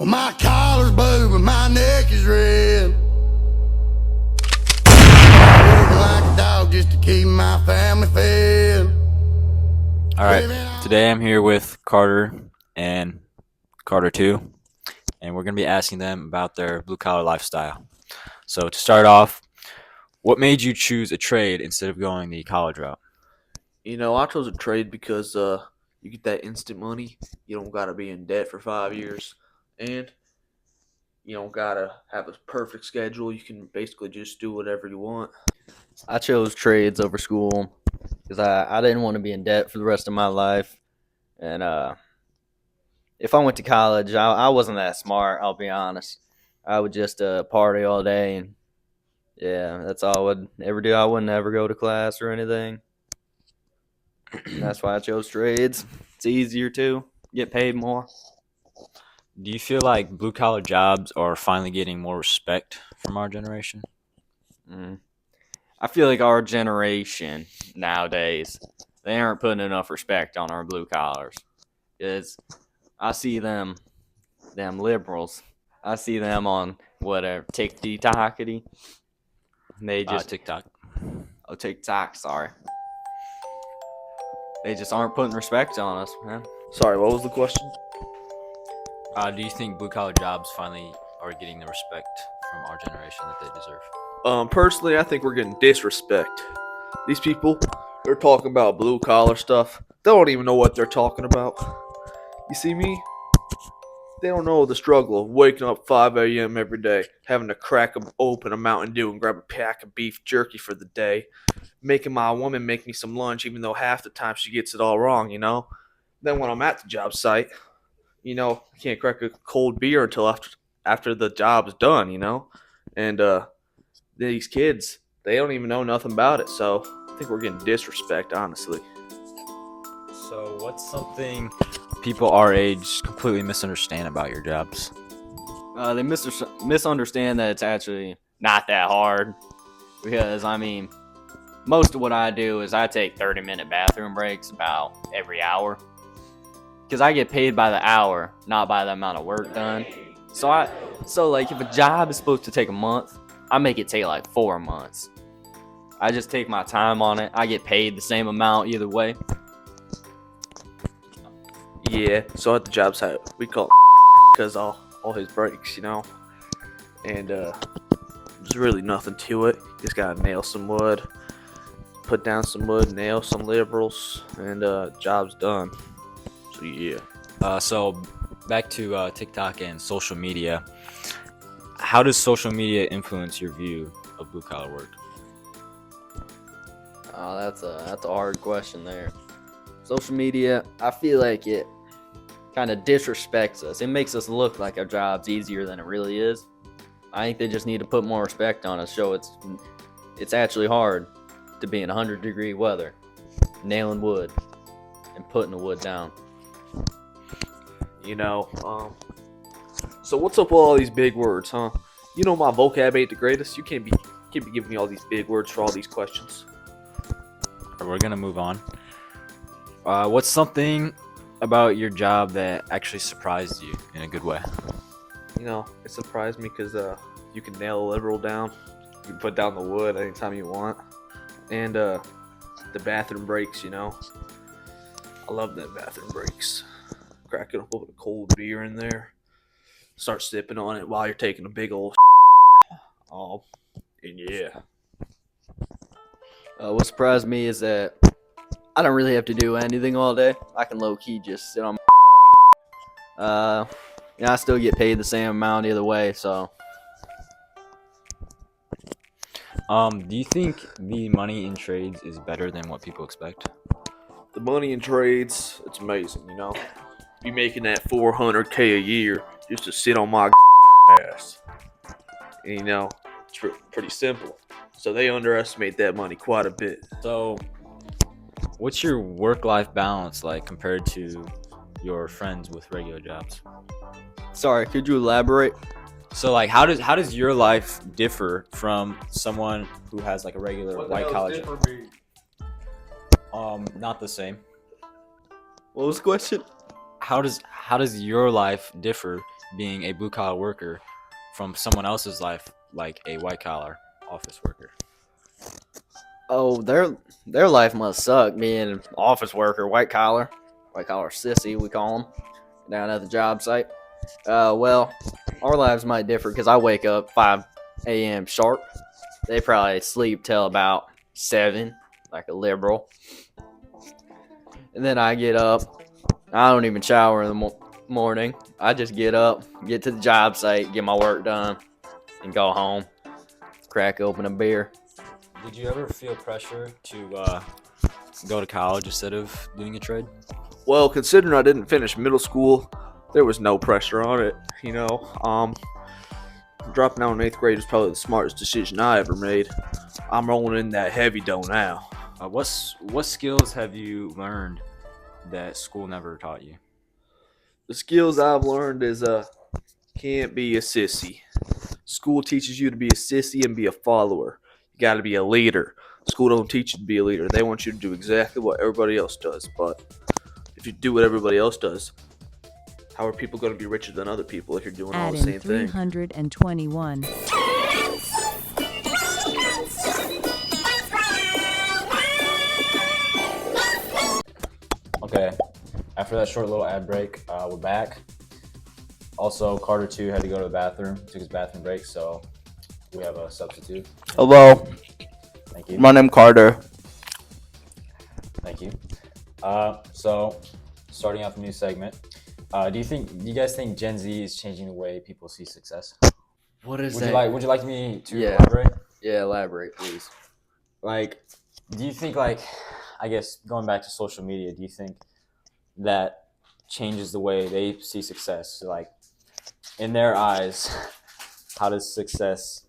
Well, my collar's blue and my neck is red. Working like a dog just to keep my family fed. All right, today I'm here with Carter and Carter 2, and we're going to be asking them about their blue collar lifestyle. So, to start off, what made you choose a trade instead of going the college route? I chose a trade because you get that instant money. You don't gotta be in debt for 5 years, and you don't gotta have a perfect schedule. You can basically just do whatever you want. I chose trades over school because I didn't want to be in debt for the rest of my life. And if I went to college, I wasn't that smart, I'll be honest. I would just party all day, and yeah, that's all I would ever do. I wouldn't ever go to class or anything. And that's why I chose trades. It's easier too, get paid more. Do you feel like blue collar jobs are finally getting more respect from our generation? I feel like our generation nowadays, they aren't putting enough respect on our blue collars. Because I see them liberals. I see them on whatever TikTokity. They just TikTok. Oh, TikTok. Sorry. They just aren't putting respect on us, man. Sorry, what was the question? Do you think blue collar jobs finally are getting the respect from our generation that they deserve? Personally, I think we're getting disrespect. These people, they're talking about blue collar stuff. They don't even know what they're talking about. You see me? They don't know the struggle of waking up 5 a.m. every day, having to crack open a Mountain Dew and grab a pack of beef jerky for the day, making my woman make me some lunch even though half the time she gets it all wrong, Then when I'm at the job site, I can't crack a cold beer until after the job's done, And these kids, they don't even know nothing about it, so I think we're getting disrespect, honestly. So, what's something people our age completely misunderstand about your jobs? They misunderstand that it's actually not that hard. Because, most of what I do is I take 30-minute bathroom breaks about every hour. Because I get paid by the hour, not by the amount of work done. So if a job is supposed to take a month, I make it take like 4 months. I just take my time on it. I get paid the same amount either way. Yeah, so at the job site, we call it because all his breaks, And there's really nothing to it. You just gotta nail some wood, put down some wood, nail some liberals, and job's done. So yeah. So back to TikTok and social media. How does social media influence your view of blue collar work? Oh, that's a hard question there. Social media, I feel like it kind of disrespects us. It makes us look like our job's easier than it really is. I think they just need to put more respect on us. Show it's actually hard to be in 100-degree weather, nailing wood and putting the wood down. So what's up with all these big words, huh? My vocab ain't the greatest. You can't be giving me all these big words for all these questions. We're gonna move on. What's something about your job that actually surprised you in a good way? It surprised me because you can nail a liberal down. You can put down the wood anytime you want. And the bathroom breaks, I love that bathroom breaks. Cracking up with a cold beer in there. Start sipping on it while you're taking a big old and yeah. What surprised me is that I don't really have to do anything all day. I can low-key just sit on my I still get paid the same amount either way, so. Do you think the money in trades is better than what people expect? The money in trades, it's amazing, Be making that $400K a year just to sit on my ass. And, it's pretty simple. So they underestimate that money quite a bit. So, what's your work-life balance like compared to your friends with regular jobs? Sorry, could you elaborate? So, like, how does your life differ from someone who has like a regular white collar job? Not the same. What was the question? How does your life differ being a blue collar worker from someone else's life, like a white collar office worker? Oh, their life must suck being an office worker, white collar sissy we call them down at the job site. Well, our lives might differ because I wake up 5 a.m. sharp. They probably sleep till about 7, like a liberal. And then I get up. I don't even shower in the morning. I just get up, get to the job site, get my work done, and go home. Crack open a beer. Did you ever feel pressure to go to college instead of doing a trade? Well, considering I didn't finish middle school, there was no pressure on it. Dropping out in 8th grade was probably the smartest decision I ever made. I'm rolling in that heavy dough now. What skills have you learned that school never taught you? The skills I've learned is can't be a sissy. School teaches you to be a sissy and be a follower. You got to be a leader. School don't teach you to be a leader. They want you to do exactly what everybody else does. But if you do what everybody else does, how are people going to be richer than other people if you're doing all the Add same in thing? 321. Okay, after that short little ad break, we're back. Also, Carter 2 had to go to the bathroom, took his bathroom break, so we have a substitute. Hello, Thank you. my name Carter. Thank you. So, starting off a new segment, do you guys think Gen Z is changing the way people see success? What is Would that? you like me to Yeah. elaborate? Yeah, elaborate, please. Like, do you think, like, I guess going back to social media, do you think that changes the way they see success? So, like, in their eyes, how does success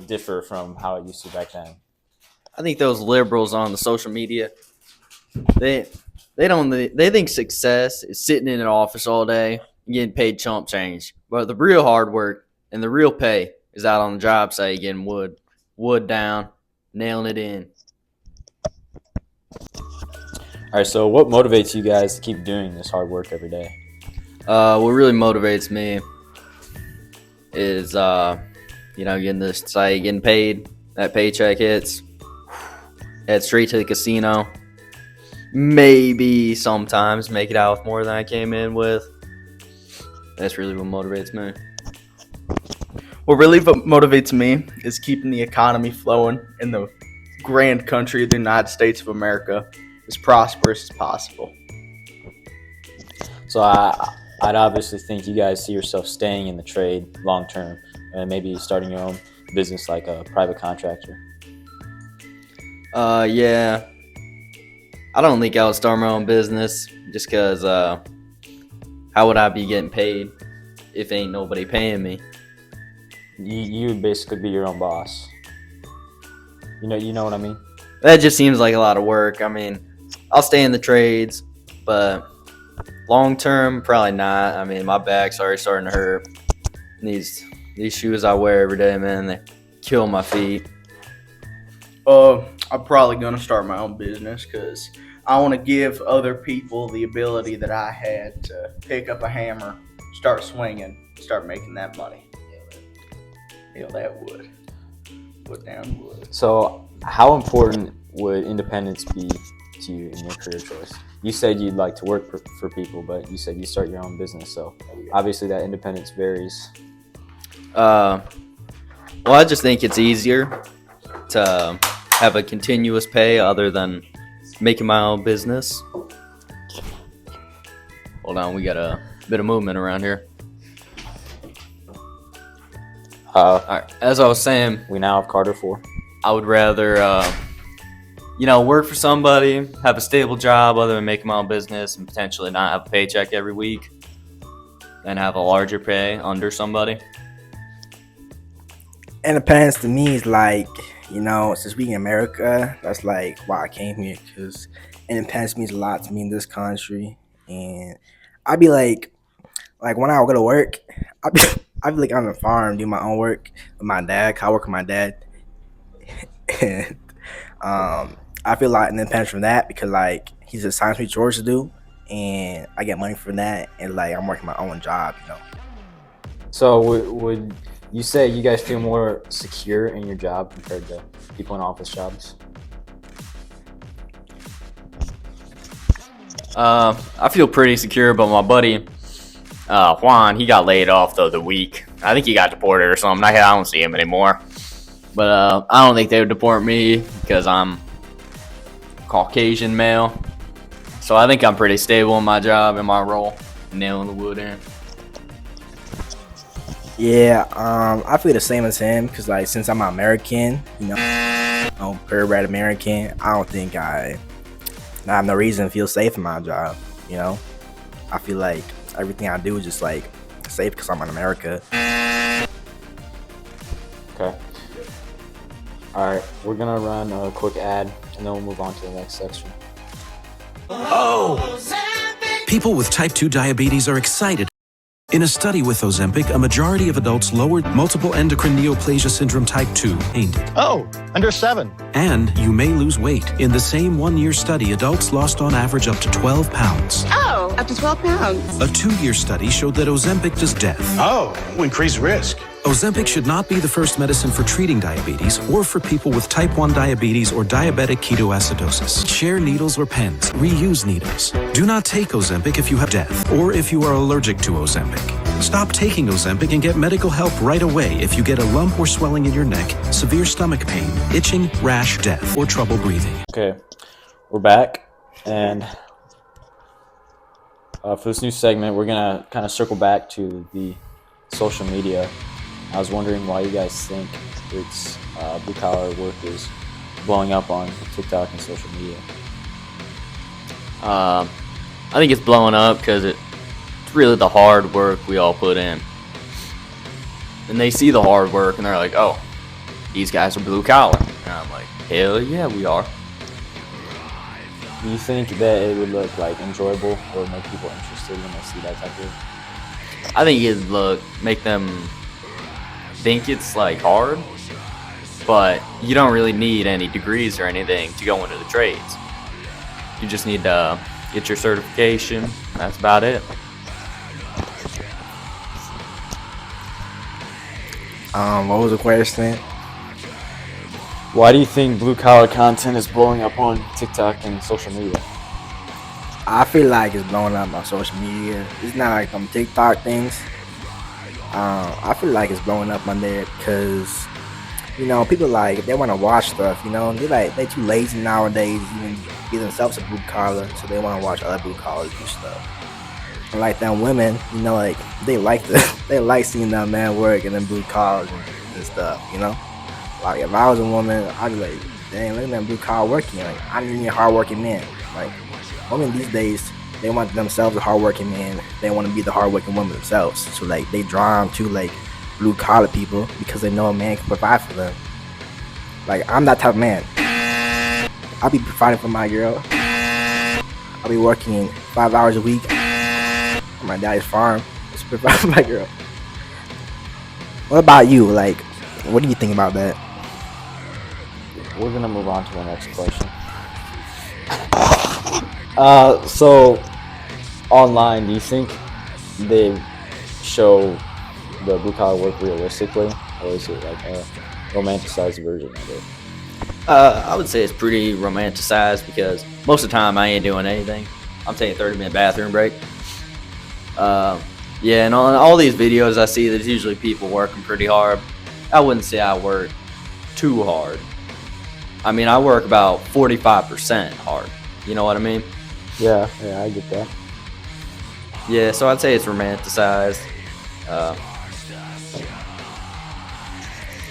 differ from how it used to back then? I think those liberals on the social media, they think success is sitting in an office all day and getting paid chump change. But the real hard work and the real pay is out on the job site getting wood down, nailing it in. All right, so what motivates you guys to keep doing this hard work every day? What really motivates me is getting this site, getting paid. That paycheck hits, head straight to the casino. Maybe sometimes make it out with more than I came in with. That's really what motivates me. What really motivates me is keeping the economy flowing in the grand country of the United States of America as prosperous as possible. So I'd obviously think you guys see yourself staying in the trade long term and maybe starting your own business like a private contractor. Yeah. I don't think I would start my own business just because how would I be getting paid if ain't nobody paying me? You would basically be your own boss. You know what I mean? That just seems like a lot of work. I mean, I'll stay in the trades, but long term, probably not. I mean, my back's already starting to hurt. These shoes I wear every day, man, they kill my feet. I'm probably going to start my own business because I want to give other people the ability that I had to pick up a hammer, start swinging, start making that money. Hail that wood. Put down wood. So how important would independence be to you in your career choice? You said you'd like to work for people, but you said you start your own business. So obviously that independence varies. Well, I just think it's easier to have a continuous pay other than making my own business. Hold on, we got a bit of movement around here. All right, as I was saying, We now have Carter 4. I would rather, work for somebody, have a stable job other than making my own business and potentially not have a paycheck every week than have a larger pay under somebody. Independence to me is like, since we in America, that's like why I came here, because independence means a lot to me in this country. And I'd be like when I go to work, I'd be like on the farm, do my own work with my dad, 'cause I work with my dad. And I feel like independence from that because like he's assigned me chores to do and I get money for that and like I'm working my own job. So would you say you guys feel more secure in your job compared to people in office jobs? I feel pretty secure, but my buddy Juan, he got laid off the other week. I think he got deported or something. I don't see him anymore. But I don't think they would deport me because I'm Caucasian male. So I think I'm pretty stable in my job, in my role, nailing the wood in. Yeah, I feel the same as him because like since I'm American, purebred American, I don't think I have no reason to feel safe in my job. I feel like everything I do is just like safe because I'm in America. Okay. All right, we're gonna run a quick ad and then we'll move on to the next section. People with type 2 diabetes are excited. In a study with Ozempic, a majority of adults lowered multiple endocrine neoplasia syndrome type 2, AND. Oh, under 7. And you may lose weight. In the same 1-year study, adults lost on average up to 12 pounds. Oh, up to 12 pounds. A 2-year study showed that Ozempic does death. Oh, increased risk. Ozempic should not be the first medicine for treating diabetes or for people with type 1 diabetes or diabetic ketoacidosis. Share needles or pens. Reuse needles. Do not take Ozempic if you have death or if you are allergic to Ozempic. Stop taking Ozempic and get medical help right away if you get a lump or swelling in your neck, severe stomach pain, itching, rash, death, or trouble breathing. Okay, we're back, and for this new segment, we're gonna kind of circle back to the social media. I was wondering why you guys think it's blue-collar workers blowing up on TikTok and social media. I think it's blowing up because it's really the hard work we all put in. And they see the hard work and they're like, oh, these guys are blue collar. And I'm like, hell yeah, we are. Do you think that it would look like enjoyable or make people interested when they see that type of? I think it'd make them think it's like hard, but you don't really need any degrees or anything to go into the trades. You just need to get your certification. That's about it. What was the question? Why do you think blue-collar content is blowing up on TikTok and social media? I feel like it's blowing up on social media. It's not like them TikTok things. I feel like it's blowing up on there because, people like they want to watch stuff. They too lazy nowadays even be themselves a blue collar, so they want to watch other blue collars do stuff. And like them women, they like seeing that man work and then blue collars and stuff. Like if I was a woman, I'd be like, dang, look at that blue collar working. Like I need a hardworking man. Like women these days, they want themselves a hardworking man. They want to be the hardworking woman themselves. So like they draw them to like blue collar people because they know a man can provide for them. Like I'm that type of man. I'll be providing for my girl. I'll be working 5 hours a week on my daddy's farm to provide for my girl. What about you? Like, what do you think about that? We're gonna move on to the next question. So online, do you think they show the blue collar work realistically, or is it like a romanticized version of it? I would say it's pretty romanticized because most of the time I ain't doing anything. I'm taking a 30-minute bathroom break. Yeah, and on all these videos I see, there's usually people working pretty hard. I wouldn't say I work too hard. I mean, I work about 45% hard. You know what I mean? Yeah, I get that. Yeah, so I'd say it's romanticized.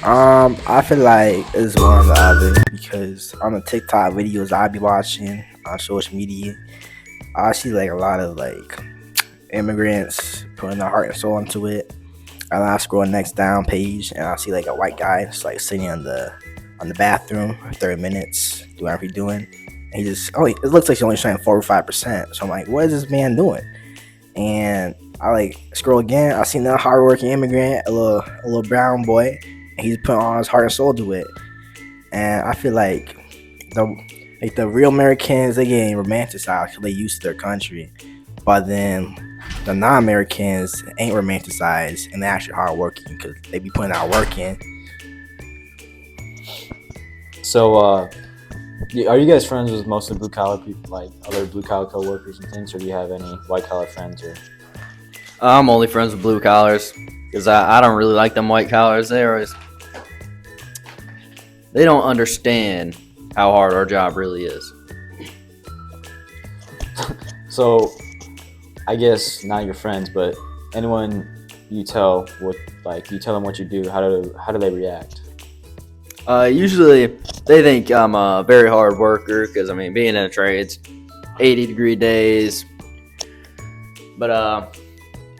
I feel like it's one or the other because on the TikTok videos I be watching on social media, I see like a lot of like immigrants putting their heart and soul into it. And I scroll next down page and I see like a white guy just like sitting on the bathroom for 30 minutes doing whatever he's doing. And it looks like he's only showing 45%. So I'm like, what is this man doing? And I like scroll again. I see another hardworking immigrant, a little brown boy, and he's putting all his heart and soul to it. And I feel like the real Americans, they getting romanticized because they used to their country. But then the non-Americans ain't romanticized and they're actually hardworking because they be putting out work in. So, are you guys friends with mostly blue collar people, like other blue collar coworkers and things, or do you have any white collar friends? Or I'm only friends with blue collars because I don't really like them white collars. They don't understand how hard our job really is. so, I guess not your friends, but anyone you tell what, like you tell them what you do, how do they react? Usually they think I'm a very hard worker because I mean being in a trade, it's 80-degree days. But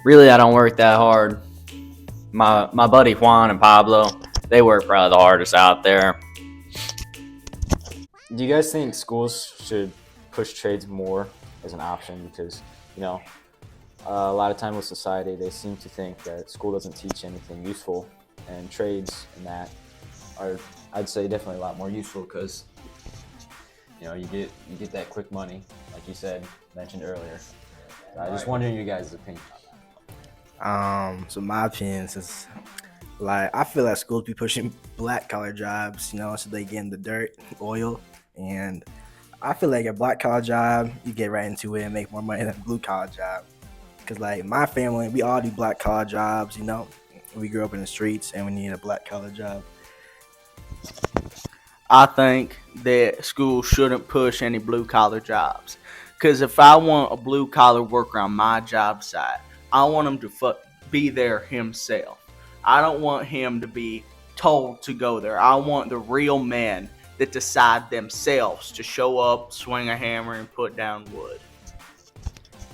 really I don't work that hard. My buddy Juan and Pablo, they work probably the hardest out there. Do you guys think schools should push trades more as an option? Because, you know, a lot of time with society, they seem to think that school doesn't teach anything useful, and trades and that are, I'd say, definitely a lot more useful because, you know, you get that quick money, like you mentioned earlier. I was just wondering your guys' opinion on that. So my opinion is like I feel like schools be pushing black collar jobs, you know, so they get in the dirt, oil, and I feel like a black collar job, you get right into it and make more money than a blue collar job. Cause like my family, we all do black collar jobs, you know. We grew up in the streets and we need a black collar job. I think that schools shouldn't push any blue collar jobs. Because if I want a blue collar worker on my job site, I want him to be there himself. I don't want him to be told to go there. I want the real men that decide themselves to show up, swing a hammer, and put down wood.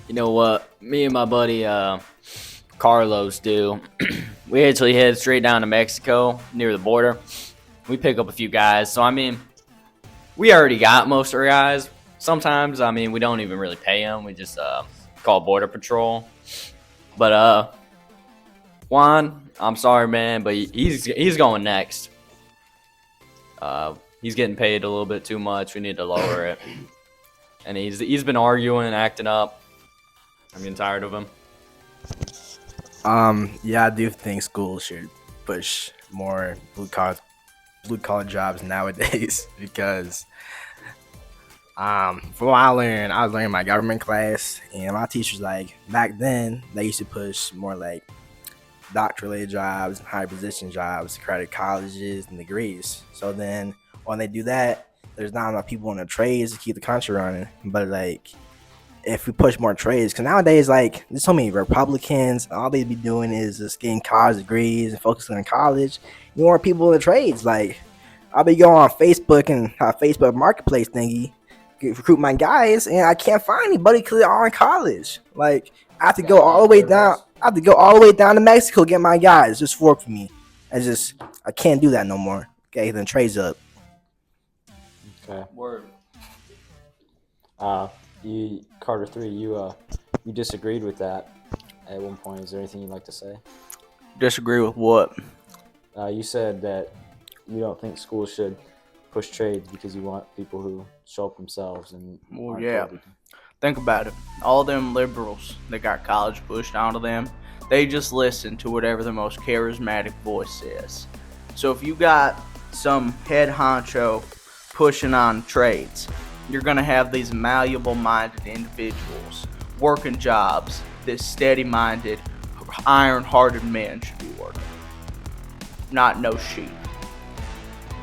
You know what? Me and my buddy Carlos do. We actually head straight down to Mexico near the border. We pick up a few guys. So, I mean, we already got most of our guys. Sometimes, I mean, we don't even really pay them. We just call Border Patrol. But, Juan, I'm sorry, man, but he's going next. He's getting paid a little bit too much. We need to lower it. And he's been arguing, acting up. I'm getting tired of him. Yeah, I do think schools should push more blue collar jobs nowadays because from what I was learning my government class, and my teachers, like back then they used to push more like doctorate jobs and high position jobs, credit colleges and degrees. So then when they do that, there's not enough people in the trades to keep the country running. But like if we push more trades, because nowadays, like, there's so many Republicans, all they be doing is just getting college degrees and focusing on college. You want people in the trades. Like, I'll be going on Facebook and Facebook Marketplace thingy, recruit my guys, and I can't find anybody because they're all in college. Like, I have to go all the way down. I have to go all the way down to Mexico to get my guys just work for me. I can't do that no more. Okay, then trades up. Okay. Word. Carter 3, you disagreed with that at one point. Is there anything you'd like to say? Disagree with what? You said that you don't think schools should push trades because you want people who show up themselves and. Well, yeah. Think about it. All them liberals that got college pushed onto them, they just listen to whatever the most charismatic voice says. So if you got some head honcho pushing on trades, you're going to have these malleable-minded individuals working jobs that steady-minded, iron-hearted men should be working. Not no sheep.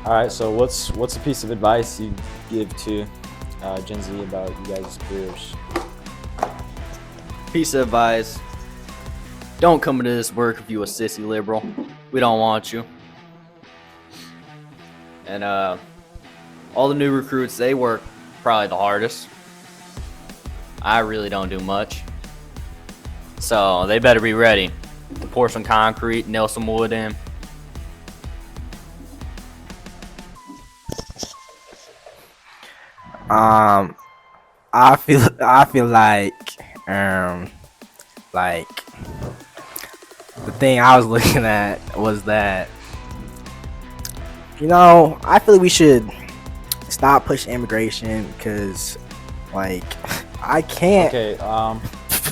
All right, so what's a piece of advice you give to Gen Z about you guys' careers? Piece of advice: don't come into this work if you a sissy liberal. We don't want you. And all the new recruits, they work probably the hardest. I really don't do much, so they better be ready to pour some concrete, nail some wood in. I feel like the thing I was looking at was that, you know, I feel like we should stop pushing immigration because, like, I can't. Okay,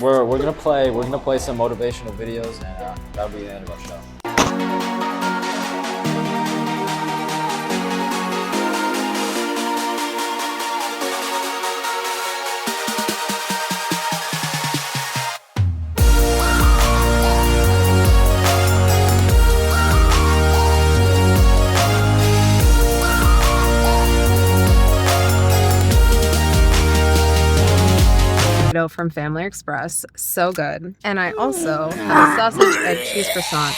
we're gonna play some motivational videos, and that'll be the end of our show. From Family Express, so good. And I also have a sausage egg cheese croissant